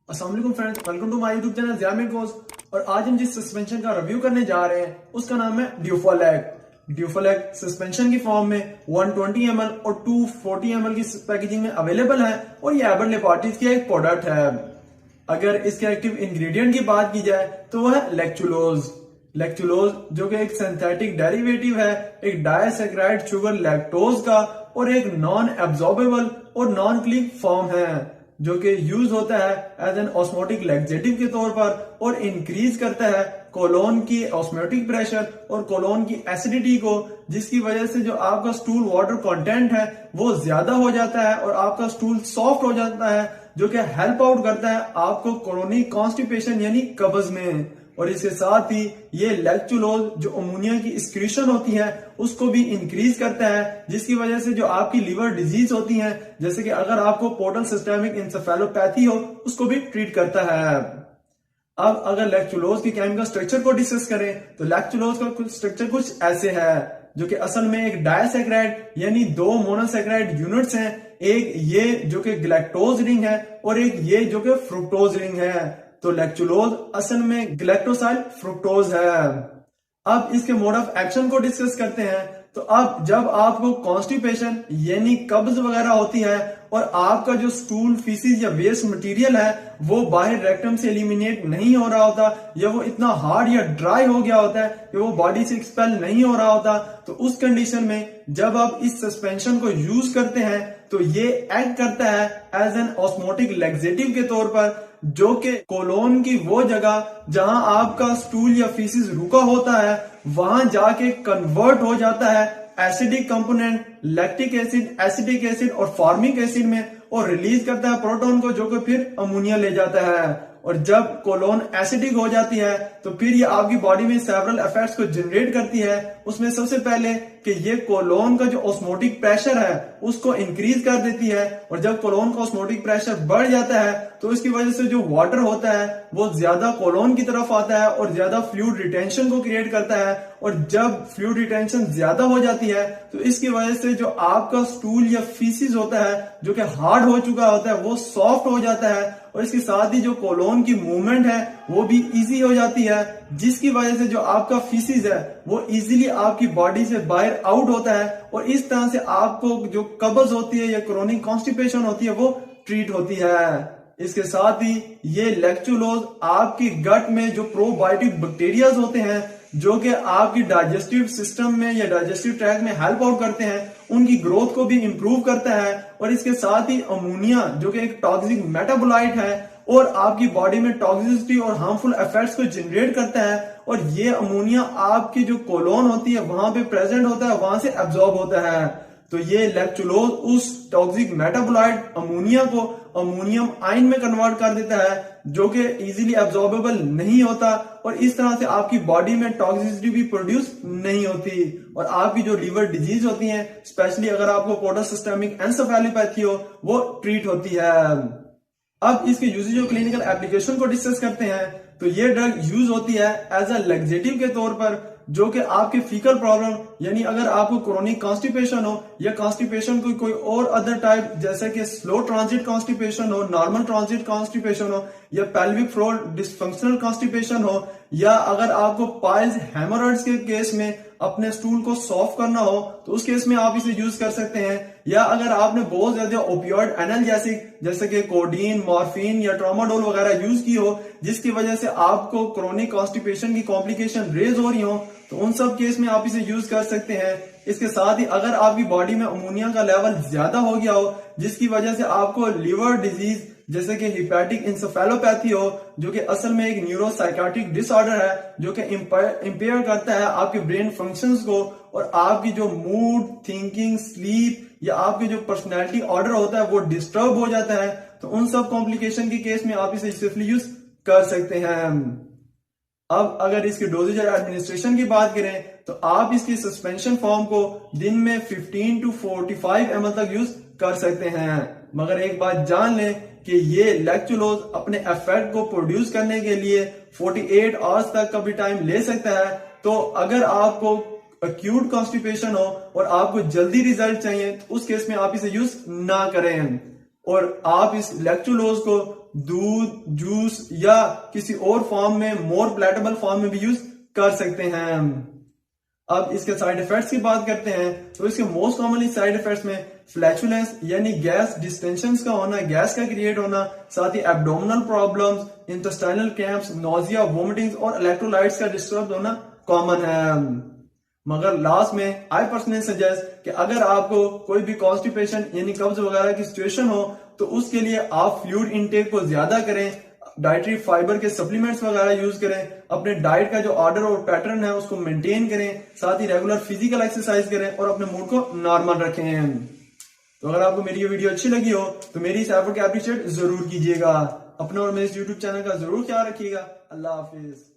अस्सलाम वालेकुम friends, welcome to my YouTube channel Zia course. और आज हम जिस सस्पेंशन का रिव्यू करने जा रहे हैं उसका नाम है ड्यूफोलैक। ड्यूफोलैक सस्पेंशन की फॉर्म में 120 ml और 240 ml की पैकेजिंग में अवेलेबल है और ये एबर्ट लेबोरेटरीज की एक प्रोडक्ट है। अगर इसके एक्टिव इंग्रेडिएंट की बात की जाए तो वह है लैक्टुलोज। लैक्टुलोज जो कि एक सिंथेटिक डेरिवेटिव है एक डायसैकेराइड शुगर लैक्टोज का और एक नॉन एब्जॉर्बेबल और नॉन क्लीक फॉर्म है जो कि यूज होता है एज एन ऑस्मोटिक लैक्सेटिव के तौर पर और इंक्रीज करता है कोलोन की ऑस्मोटिक प्रेशर और कोलोन की एसिडिटी को, जिसकी वजह से जो आपका स्टूल वाटर कंटेंट है वो ज्यादा हो जाता है और आपका स्टूल सॉफ्ट हो जाता है, जो कि हेल्प आउट करता है आपको क्रोनिक कॉन्स्टिपेशन यानी कब्ज में। और इसके साथ ही ये लैक्टुलोज जो अमोनिया की एक्सक्रीशन होती है उसको भी इंक्रीज करता है, जिसकी वजह से जो आपकी लिवर डिजीज होती है जैसे कि अगर आपको पोर्टल सिस्टेमिक इंसेफेलोपैथी हो उसको भी ट्रीट करता है। अब अगर लैक्टुलोज की केमिकल स्ट्रक्चर को डिस्कस करें तो लैक्टुलोज का कुछ स्ट्रक्चर कुछ ऐसे है जो कि असल में एक डायसैकेराइड यानी दो मोनोसैकेराइड यूनिट्स हैं, एक ये जो कि ग्लैक्टोज रिंग है और एक ये जो कि फ्रुक्टोज रिंग है। तो लैक्टुलोज असल में ग्लैक्टोसाइल फ्रुक्टोज है। अब इसके मोड ऑफ एक्शन को डिस्कस करते हैं। तो अब जब आपको कॉन्स्टिपेशन यानी कब्ज वगैरह होती है और आपका जो स्टूल फीसिस या वेस्ट मटेरियल है वो बाहर रेक्टम से एलिमिनेट नहीं हो रहा होता या वो इतना हार्ड या ड्राई हो गया होता है कि वो बॉडी से एक्सपेल नहीं हो रहा होता, तो उस कंडीशन में जब आप इस सस्पेंशन को यूज करते हैं तो ये एक्ट करता है एज एन ऑस्मोटिक लैक्सेटिव के तौर पर, जो कि कोलोन की वो जगह जहां आपका स्टूल या फीसिस रुका होता है वहां जाके कन्वर्ट हो जाता है acidic component lactic acid, acetic acid और फॉर्मिक एसिड में और रिलीज करता है प्रोटॉन को, जो कि फिर अमोनिया ले जाता है। और जब कोलोन एसिडिक हो जाती है तो फिर ये आपकी बॉडी में सेवरल इफेक्ट्स को जनरेट करती है। उसमें सबसे पहले कि ये कोलोन का जो ऑस्मोटिक प्रेशर है उसको इंक्रीज कर देती है और जब कोलोन का ऑस्मोटिक प्रेशर बढ़ जाता है तो इसकी वजह से जो वाटर होता है वो ज्यादा कोलोन की तरफ आता है और ज्यादा फ्लूइड रिटेंशन को क्रिएट करता है। और जब फ्लूइड रिटेंशन ज्यादा हो जाती है तो इसकी वजह से जो आपका स्टूल या फीसिस होता है जो कि हार्ड हो चुका होता है वो सॉफ्ट हो जाता है और इसके साथ ही जो कोलोन की मूवमेंट है वो भी इजी हो जाती है, जिसकी वजह से जो आपका फीसिस है वो इजीली आपकी बॉडी से बाहर आउट होता है और इस तरह से आपको जो कब्ज होती है या क्रोनिक कॉन्स्टिपेशन होती है वो ट्रीट होती है। इसके साथ ही ये लैक्टुलोज आपकी गट में जो प्रोबायोटिक बैक्टीरियाज होते हैं जो कि आपकी डाइजेस्टिव सिस्टम में या डाइजेस्टिव ट्रैक्ट में हेल्प आउट करते हैं उनकी ग्रोथ को भी इंप्रूव करता है। और इसके साथ ही अमोनिया जो कि एक टॉक्सिक मेटाबोलाइट है और आपकी बॉडी में टॉक्सिसिटी और हार्मफुल इफेक्ट्स को जनरेट करता है और ये अमोनिया आपकी जो कोलोन होती है वहां पे प्रेजेंट होता है, वहां से एब्जॉर्ब होता है। तो ये लैक्टुलोज उस टॉक्सिक मेटाबोलाइट अमोनिया को अमोनियम आयन में कन्वर्ट कर देता है जो कि इजीली एब्जॉर्बेबल नहीं होता और इस तरह से आपकी बॉडी में टॉक्सिसिटी भी प्रोड्यूस नहीं होती और आपकी जो लिवर डिजीज होती है स्पेशली अगर आपको पोर्टल सिस्टेमिक एंसेफेलोपैथी हो वो ट्रीट होती है। अब इसके यूजेज और क्लिनिकल एप्लीकेशन को डिस्कस करते हैं। तो ये ड्रग यूज होती है एज अ लैक्सेटिव के तौर पर, जो कि आपके फीकल प्रॉब्लम यानी अगर आपको क्रोनिक कॉन्स्टिपेशन हो या कॉन्स्टिपेशन कोई और अदर टाइप जैसे कि स्लो ट्रांजिट कॉन्स्टिपेशन हो, नॉर्मल ट्रांजिट कॉन्स्टिपेशन हो या पेल्विक फ्लोर डिसफंक्शनल कॉन्स्टिपेशन हो या अगर आपको पाइल्स हेमोरॉइड्स के केस में अपने स्टूल को सॉफ्ट करना हो तो उस केस में आप इसे यूज कर सकते हैं। या अगर आपने बहुत ज्यादा ओपियोइड एनाल्जेसिक जैसे कि कोडीन, मॉर्फिन या ट्रामाडोल वगैरह यूज की हो जिसकी वजह से आपको क्रोनिक कॉन्स्टिपेशन की कॉम्प्लिकेशन रेज हो रही हो तो उन सब केस में आप इसे यूज कर सकते हैं। इसके साथ ही अगर आपकी बॉडी में अमोनिया का लेवल ज्यादा हो गया हो जिसकी वजह से आपको लिवर डिजीज जैसे कि हिपैटिक इंसेफेलोपैथी हो जो कि असल में एक न्यूरोसाइकाट्रिक डिसऑर्डर है जो कि इंपेयर करता है आपके ब्रेन फंक्शंस को और आपकी जो मूड, थिंकिंग, स्लीप या आपके जो पर्सनैलिटी ऑर्डर होता है वो डिस्टर्ब हो जाता है। तो उन सब कॉम्प्लिकेशन के केस में आप इसे सेफली यूज कर सकते हैं। अब अगर इसकी डोजेज और एडमिनिस्ट्रेशन की बात करें तो आप इसकी सस्पेंशन फॉर्म को दिन में 15 to 45 ml तक यूज कर सकते हैं। मगर एक बात जान लें कि ये लैक्टुलोज अपने इफेक्ट को प्रोड्यूस करने के लिए 48 आवर्स तक का भी टाइम ले सकता है। तो अगर आपको एक्यूट कॉन्स्टिपेशन हो और आपको जल्दी रिजल्ट चाहिए तो उस केस में आप इसे यूज ना करें। और आप इस लैक्टोलोज को दूध, जूस या किसी और फॉर्म में, मोर प्लेटेबल फॉर्म में भी यूज कर सकते हैं। अब इसके साइड इफेक्ट्स की बात करते हैं तो इसके मोस्ट कॉमनली साइड इफेक्ट्स में फ्लैचुलेंस यानी गैस डिस्टेंशन का होना, गैस का क्रिएट होना, साथ ही abdominal problems, intestinal cramps, nausea, vomiting और इलेक्ट्रोलाइट्स का डिस्टर्ब होना कॉमन है। मगर लास्ट में आई पर्सनली सजेस्ट कि अगर आपको कोई भी कॉन्स्टिपेशन यानी कब्ज वगैरह की सिचुएशन हो तो उसके लिए आप फ्लूइड इनटेक को ज्यादा करें, डाइटरी फाइबर के सप्लीमेंट्स वगैरह यूज करें, अपने डाइट का जो ऑर्डर और पैटर्न है उसको मेंटेन करें, साथ ही रेगुलर फिजिकल एक्सरसाइज करें और अपने मूड को नॉर्मल रखें। तो अगर आपको मेरी ये वीडियो अच्छी लगी हो तो मेरी इस एफर्ट को अप्रिशिएट जरूर कीजिएगा। अपने और मेरे यूट्यूब चैनल का जरूर ख्याल रखिएगा। अल्लाह हाफिज।